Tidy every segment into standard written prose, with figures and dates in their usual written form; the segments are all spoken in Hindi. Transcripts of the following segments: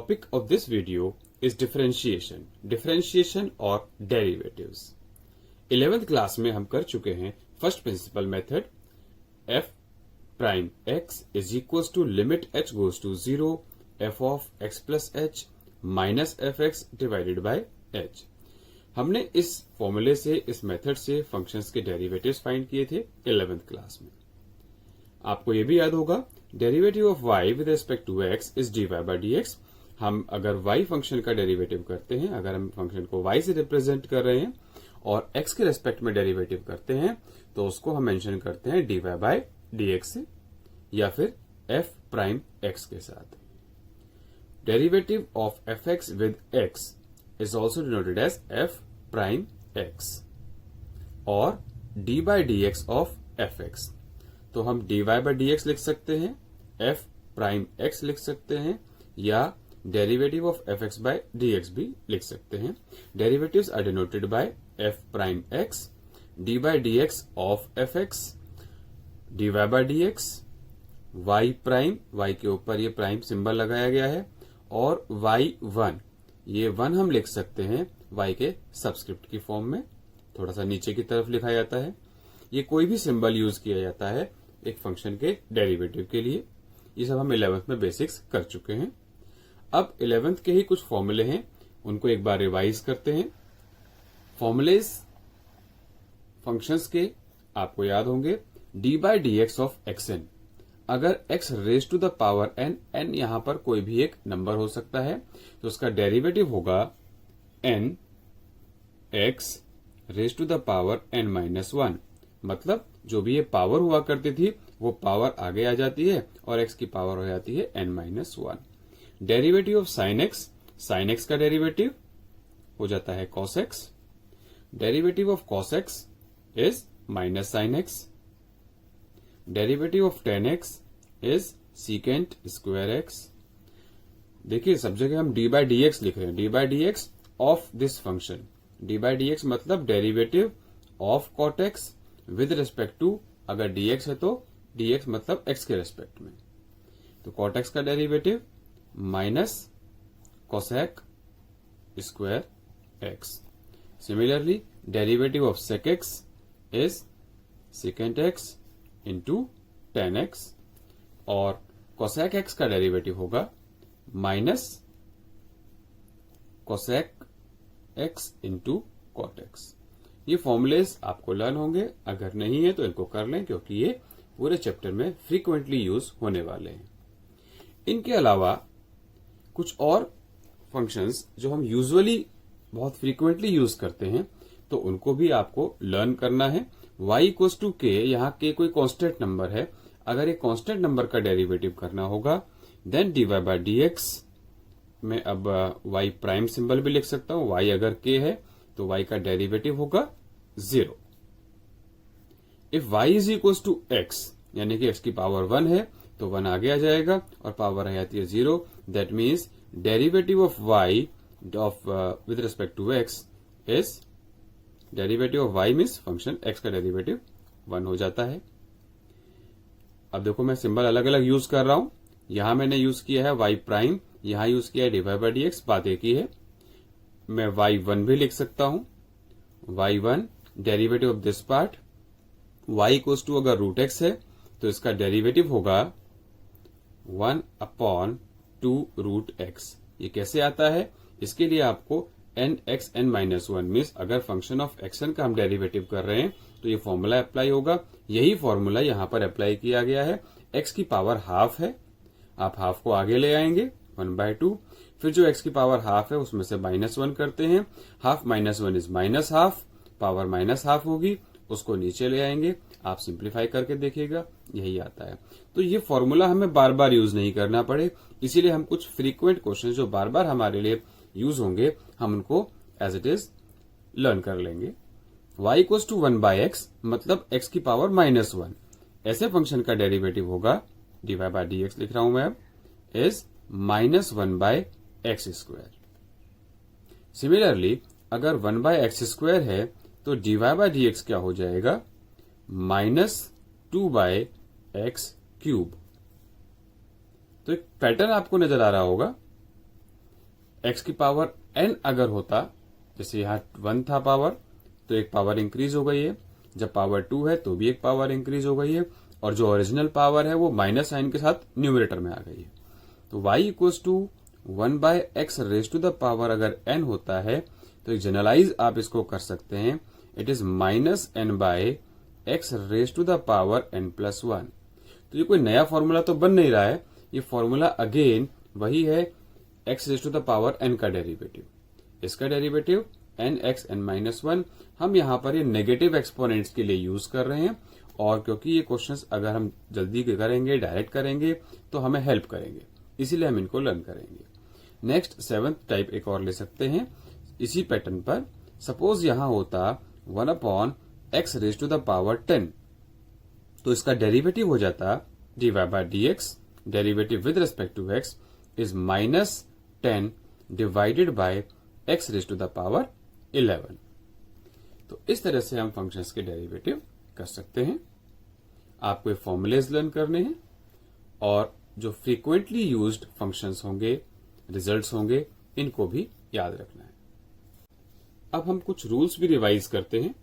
topic of this video is differentiation और derivatives. 11th क्लास में हम कर चुके हैं first principle method f prime x is equals to limit h goes to 0 f of x plus h minus fx divided by h. हमने इस फॉर्मूले से, इस मेथड से फंक्शंस के डेरिवेटिव्स फाइंड किए थे 11th क्लास में. आपको ये भी याद होगा derivative of y with respect to x is dy by dx. हम अगर y फंक्शन का डेरिवेटिव करते हैं, अगर हम फंक्शन को y से रिप्रेजेंट कर रहे हैं और x के रेस्पेक्ट में डेरिवेटिव करते हैं तो उसको हम मेंशन करते हैं dy by dx से या फिर f प्राइम x के साथ. Derivative of fx with x is also denoted as f prime x और d by dx of fx. तो हम dy by dx लिख सकते हैं, f prime x लिख सकते हैं या derivative of fx by dx भी लिख सकते हैं. Derivatives are denoted by f prime x, d by dx of fx, dy by dx, y prime, y के ऊपर ये प्राइम सिंबल लगाया गया है और y1, ये 1 हम लिख सकते हैं y के सबस्क्रिप्ट की फॉर्म में, थोड़ा सा नीचे की तरफ लिखा जाता है. ये कोई भी सिंबल यूज किया जाता है एक फंक्शन के डेरिवेटिव के लिए. ये सब हम 11th में बेसिक्स कर चुके हैं. अब 11th के ही कुछ फॉर्मूले हैं, उनको एक बार रिवाइज करते हैं. फॉर्मूलेज फंक्शंस के आपको याद होंगे d by d x of x n. अगर x raise to the power n, n यहां पर कोई भी एक नंबर हो सकता है तो उसका डेरिवेटिव होगा n x raise to the power n minus 1. मतलब जो भी ये पावर हुआ करती थी वो पावर आगे आ जाती है और x की पावर हो जाती है n minus 1. Derivative of sine x का डेरिवेटिव हो जाता है cos x. Derivative of cos x is minus sine x. Derivative of tan x is secant square x. देखिए सब जगह हम d बाई डी एक्स लिख रहे हैं, d by d x of this function. d by d x मतलब derivative of cot x with respect to, अगर dx है तो dx मतलब x के रेस्पेक्ट में, तो cot x का derivative minus cosec square x. Similarly derivative of sec x is secant x into tan x और cosec x का डेरिवेटिव होगा minus cosec x into cot x. ये फॉर्मूलेज आपको लर्न होंगे, अगर नहीं है तो इनको कर लें क्योंकि ये पूरे चैप्टर में फ्रीक्वेंटली यूज होने वाले हैं. इनके अलावा कुछ और फंक्शंस जो हम यूजुअली बहुत फ्रीक्वेंटली यूज करते हैं तो उनको भी आपको लर्न करना है. y इक्वल्स टू k, यहाँ k कोई कांस्टेंट नंबर है. अगर एक कांस्टेंट नंबर का डेरिवेटिव करना होगा देन dy by dx में अब y प्राइम सिंबल भी लिख सकता हूं. y अगर k है तो y का डेरिवेटिव होगा 0. If y is equals to x यानी कि x की पावर 1 है तो 1 आगे आ जाएगा और पावर आ जाती है 0. That means derivative of y of with respect to x is derivative of y means function x का डेरिवेटिव 1 हो जाता है. अब देखो मैं सिंबल अलग अलग यूज कर रहा हूं. यहां मैंने यूज किया है y प्राइम, यहां यूज किया है dy by dx, बात एक ही है. मैं y1 भी लिख सकता हूं. y1 derivative of this part, y equals to अगर रूट x है तो इसका डेरिवेटिव होगा 1 अपॉन 2 रूट x. ये कैसे आता है? इसके लिए आपको n x n minus 1 means अगर फंक्शन ऑफ एक्शन का हम डेरिवेटिव कर रहे हैं तो ये फॉर्मूला अप्लाई होगा. यही फॉर्मूला यहां पर अप्लाई किया गया है. x की पावर हाफ है, आप हाफ को आगे ले आएंगे 1/2. फिर जो x की पावर हाफ है उसमें से माइनस 1 करते हैं. Half minus 1 is minus half, power minus half होगी, उसको नीचे ले आएंगे. आप सिंप्लीफाई करके देखिएगा यही आता है. तो ये फॉर्मूला हमें बार बार यूज नहीं करना पड़े, इसीलिए हम कुछ फ्रीक्वेंट क्वेश्चन जो बार बार हमारे लिए यूज होंगे हम उनको एज इट इज लर्न कर लेंगे. y equals to 1 by x मतलब x की पावर माइनस 1. ऐसे फंक्शन का डेरिवेटिव होगा dy by dx लिख रहा हूं मैं अब, is minus 1 by x square. Similarly अगर 1 बाय एक्स स्क्वायर है तो dy by dx क्या हो जाएगा? Minus 2 by x cube. तो एक पैटर्न आपको नजर आ रहा होगा. x की पावर n अगर होता, जैसे यहाँ 1 था पावर, तो एक पावर इंक्रीज हो गई है, जब पावर 2 है तो भी एक पावर इंक्रीज हो गई है, और जो ओरिजिनल पावर है वो माइनस साइन के साथ न्यूमरेटर में आ गई है। तो y equals to 1/x raise to the power अगर n होता है तो एक जनरलाइज आप इसको कर सकते हैं, it is -n/x raise to the power n+1। तो ये कोई नया फॉर्मूला तो बन नहीं रहा है, ये फॉर्मूला अगेन वही है, x raise to the power n का डेरिवेटिव, इसका डेरिवेटिव nx(n-1). हम यहाँ पर ये नेगेटिव एक्सपोनेंट्स के लिए यूज कर रहे हैं, और क्योंकि ये क्वेश्चंस अगर हम जल्दी करेंगे, डायरेक्ट करेंगे, तो हमें हेल्प करेंगे, इसीलिए हम इनको लर्न करेंगे। नेक्स्ट 7th टाइप एक और ले सकते हैं इसी पैटर्न पर। सपोज यहां होता 1/x raise to the power 10, तो इसका डेरिवेटिव हो जाता dy/dx, derivative with respect to x is -10 divided by x raise to the power 11। तो इस तरह से हम फंक्शंस के डेरिवेटिव कर सकते हैं। आपको ये फॉर्मूलेज लर्न करने हैं, और जो फ्रीक्वेंटली यूज्ड फंक्शंस होंगे, रिजल्ट्स होंगे, इनको भी याद रखना है। अब हम कुछ रूल्स भी रिवाइज करते हैं।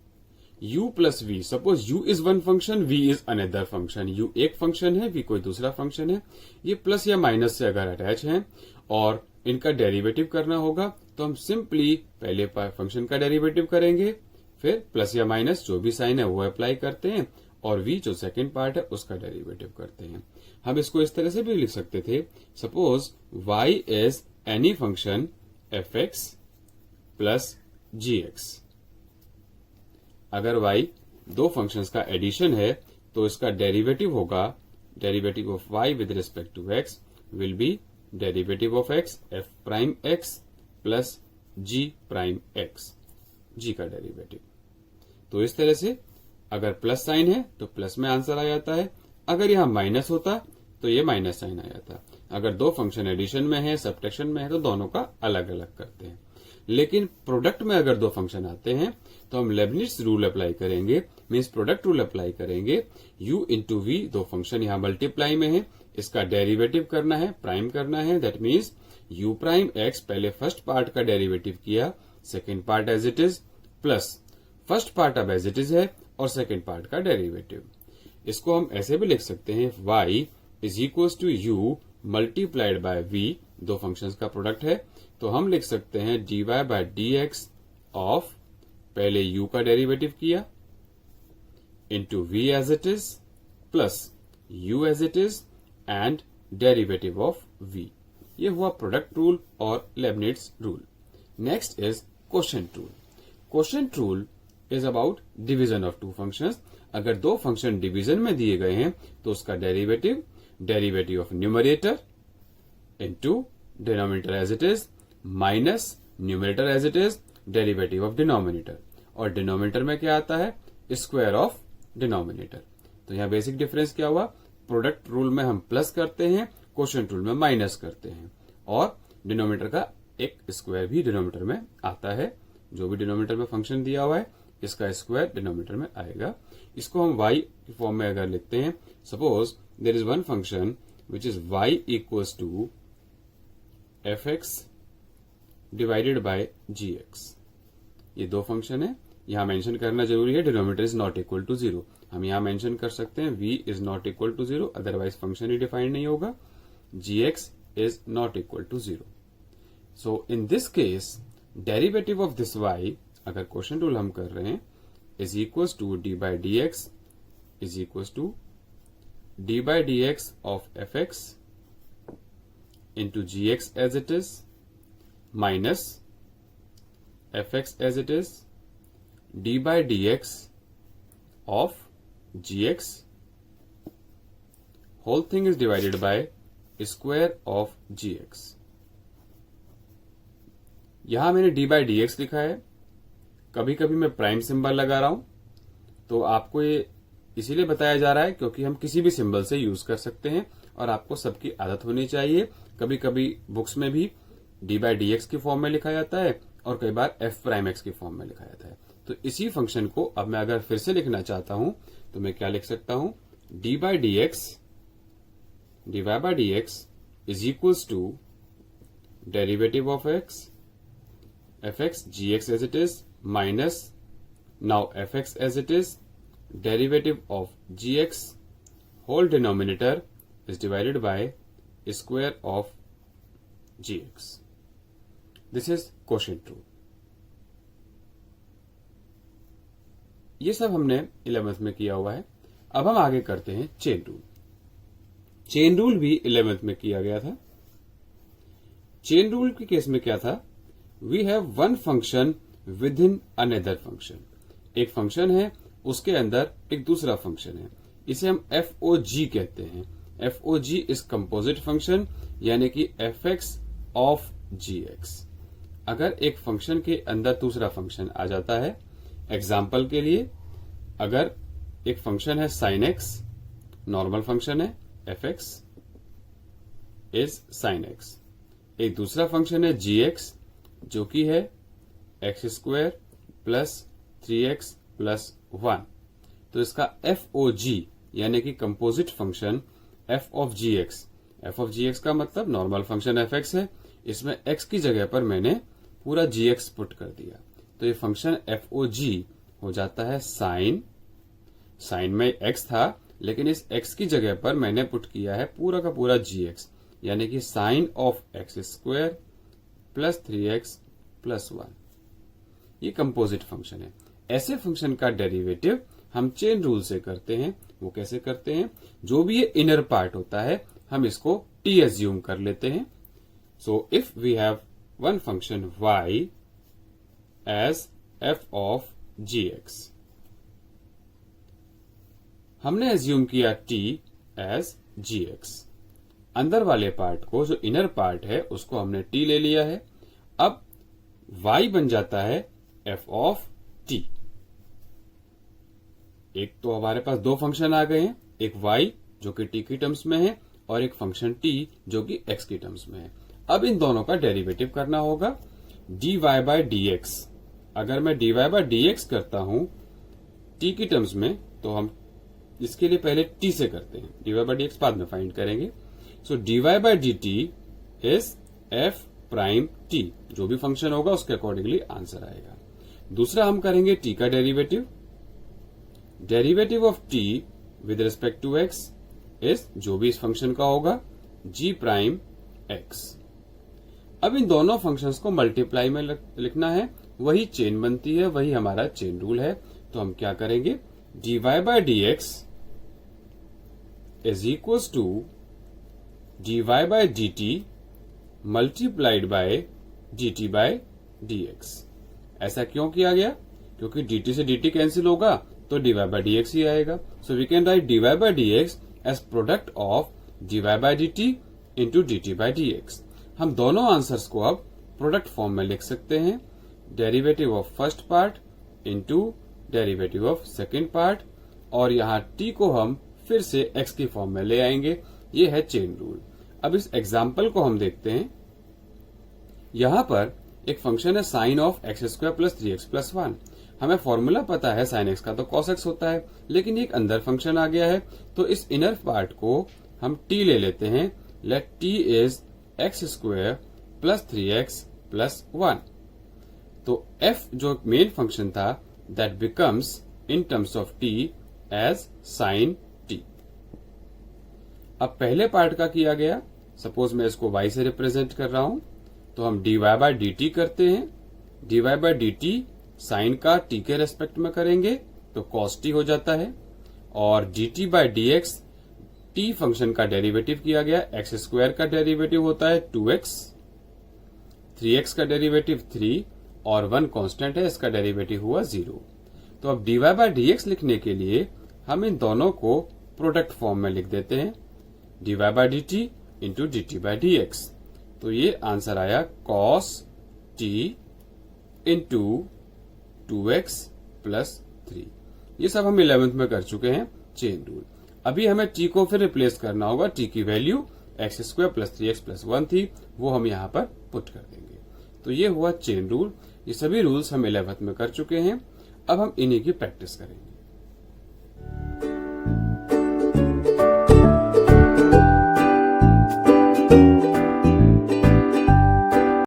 u plus v, suppose u is one function, v is another function, u एक फंक्शन है, v कोई दूसरा फंक्शन है, ये प्लस या माइनस से अगर अटैच है और इनका डेरिवेटिव करना होगा, तो हम सिंपली पहले फंक्शन का डेरिवेटिव करेंगे, फिर प्लस या माइनस जो भी साइन है वो अप्लाई करते हैं, और v जो सेकंड पार्ट है उसका डेरिवेटिव करते हैं। हम इसको इस तरह से भी लिख सकते थे, suppose y is any function f(x) plus gx। अगर y दो फंक्शंस का एडिशन है तो इसका डेरिवेटिव होगा, derivative of y with respect to x will be derivative of x f'(x) plus g'(x), g का डेरिवेटिव। तो इस तरह से अगर प्लस साइन है तो प्लस में आंसर आ जाता है, अगर यहां माइनस होता तो ये माइनस साइन आ जाता। अगर दो फंक्शन एडिशन में है, सब्ट्रैक्शन में है, तो दोनों का अलग अलग करते हैं। लेकिन प्रोडक्ट में अगर दो फंक्शन आते हैं तो हम लेबनिट्ज रूल अप्लाई करेंगे, मींस प्रोडक्ट रूल अप्लाई करेंगे। u इंटू वी, दो फंक्शन यहां मल्टीप्लाई में है, इसका डेरिवेटिव करना है, प्राइम करना है, दैट मीन्स u'(x) पहले फर्स्ट पार्ट का डेरिवेटिव किया, second part as it is, plus first part अब एज इट इज है और सेकेंड पार्ट का डेरिवेटिव। इसको हम ऐसे भी लिख सकते हैं, y is equals to u multiplied by v, दो फंक्शंस का प्रोडक्ट है, तो हम लिख सकते हैं dy/dx ऑफ पहले u का डेरिवेटिव किया into v as it is plus u as it is and derivative of v। ये हुआ प्रोडक्ट रूल और लेबनिट्ज rule. Next is quotient rule. Quotient rule is about division of two functions. अगर दो फंक्शन डिवीजन में दिए गए हैं तो उसका derivative of numerator into denominator as it is minus numerator as it is derivative of denominator, और डिनोमिनेटर में क्या आता है, स्क्वायर ऑफ डिनोमिनेटर। तो यहां बेसिक डिफरेंस क्या हुआ, प्रोडक्ट रूल में हम प्लस करते हैं, क्वोशिएंट रूल में माइनस करते हैं, और डिनोमिनेटर का एक स्क्वायर भी डिनोमिनेटर में आता है। जो भी डिनोमिनेटर में फंक्शन दिया हुआ है इसका स्क्वायर डिनोमिनेटर में आएगा। इसको हम y की फॉर्म में अगर लिखते हैं, suppose there is one function which is y equals to f(x) divided by gx। ये दो फंक्शन है, यहां मेंशन करना जरूरी है, denominator is not equal to 0। हम यहां मेंशन कर सकते हैं v is not equal to 0, otherwise function ही डिफाइंड नहीं होगा। gx is not equal to 0। So in this case derivative of this y, अगर क्वोशिएंट रूल हम कर रहे हैं, is equals to d/dx is equals to d/dx of f(x) into gx as it is minus f(x) as it is d/dx of gx, whole thing is divided by square of gx। यहां मैंने d/dx लिखा है, कभी कभी मैं प्राइम सिंबल लगा रहा हूं, तो आपको ये इसीलिए बताया जा रहा है क्योंकि हम किसी भी सिंबल से यूज कर सकते हैं, और आपको सबकी आदत होनी चाहिए। कभी कभी बुक्स में भी d/dx की फॉर्म में लिखा जाता है और कई बार f'(x) की फॉर्म में लिखा जाता है। तो इसी फंक्शन को अब मैं अगर फिर से लिखना चाहता हूं तो मैं क्या लिख सकता हूं, dy/dx is equals to derivative of x, fx gx as it is, minus now fx as it is, derivative of gx, whole denominator is divided by square of gx. This is quotient rule. ये सब हमने 11th में किया हुआ है. अब हम आगे करते हैं चेन रूल. चेन रूल भी 11th में किया गया था. चेन रूल के केस में क्या था? We have one function within another function. एक फंक्शन है, उसके अंदर एक दूसरा फंक्शन है. इसे हम FOG कहते हैं. FOG इज कंपोजिट फंक्शन, यानी कि fx ऑफ gx. अगर एक फंक्शन के अंदर दूसरा फंक्शन आ जाता है, एग्जाम्पल के लिए अगर एक फंक्शन है sin x, नॉर्मल फंक्शन है, fx इज sin x. एक दूसरा फंक्शन है gx, जो कि है x square plus 3x plus 1. तो इसका FOG यानी कि composite function f of gx. f of gx का मतलब नॉर्मल फंक्शन fx है, इसमें x की जगह पर मैंने पूरा gx पुट कर दिया, तो ये फंक्शन FOG हो जाता है साइन में x था, लेकिन इस x की जगह पर मैंने पुट किया है पूरा का पूरा gx, यानी कि sine of x square plus 3x plus 1. ये कंपोजिट फंक्शन है. ऐसे फंक्शन का डेरिवेटिव हम चेन रूल से करते हैं. वो कैसे करते हैं? जो भी ये इनर पार्ट होता है हम इसको t एज्यूम कर लेते हैं. So if we have one function y as f of gx, हमने एज्यूम किया t एज gx. अंदर वाले पार्ट को, जो इनर पार्ट है, उसको हमने t ले लिया है. अब y बन जाता है f ऑफ t. एक तो हमारे पास दो फंक्शन आ गए हैं, एक y जो कि t की टर्म्स में है और एक फंक्शन t जो कि x की टर्म्स में है. अब इन दोनों का डेरिवेटिव करना होगा. dy बाय dx, अगर मैं dy बाय dx करता हूं t की टर्म्स में, तो हम इसके लिए पहले t से करते हैं. dy बाय dx बाद में फाइंड करेंगे. So dy by dt is f prime t. जो भी फंक्शन होगा उसके अकॉर्डिंगली आंसर आएगा. दूसरा हम करेंगे t का derivative. Derivative of t with respect to x is जो भी इस फंक्शन का होगा g प्राइम x. अब इन दोनों फंक्शंस को मल्टीप्लाई में लिखना है, वही चेन बनती है, वही हमारा चेन रूल है. तो हम क्या करेंगे? dy by dx is equal to dy by dt multiplied by dt by dx. ऐसा क्यों किया गया? क्योंकि dt से dt कैंसिल होगा तो dy बाय dx ही आएगा. So we can write dy by dx as product of dy by dt into dt by dx. हम दोनों आंसर्स को अब प्रोडक्ट फॉर्म में लिख सकते हैं. Derivative of first part into derivative of second part, और यहाँ t को हम फिर से x की फॉर्म में ले आएंगे. ये है चेन रूल. अब इस एग्जाम्पल को हम देखते हैं. यहां पर एक फंक्शन है sine of x square plus 3x plus 1. हमें फॉर्मूला पता है साइन x का तो cos x होता है, लेकिन एक अंदर फंक्शन आ गया है, तो इस इनर पार्ट को हम t ले लेते हैं. Let t is x square plus 3x plus 1. तो f जो मेन फंक्शन था that becomes in terms of t as sine t. अब पहले पार्ट का किया गया, सपोज मैं इसको y से रिप्रेजेंट कर रहा हूं, तो हम dy बाय dt करते हैं. dy बाय dt साइन का t के रेस्पेक्ट में करेंगे तो cos t हो जाता है, और dt by dx t function का डेरिवेटिव किया गया. x स्क्वायर का डेरिवेटिव होता है 2x, 3x का डेरिवेटिव 3 और 1 कांस्टेंट है, इसका डेरिवेटिव हुआ 0. तो अब dy बाय dx लिखने के लिए हम इन दोनों को प्रोडक्ट फॉर्म में लिख देते हैं. dy by dt into dt by dx. तो ये आंसर आया cos t into 2x plus 3. ये सब हम 11th में कर चुके हैं चेन रूल. अभी हमें t को फिर रिप्लेस करना होगा. t की value x square plus 3x plus 1 थी, वो हम यहाँ पर पुट कर देंगे. तो ये हुआ चेन रूल. ये सभी रूल्स हम 11th में कर चुके हैं. अब हम इन्हीं की प्रैक्टिस करेंगे.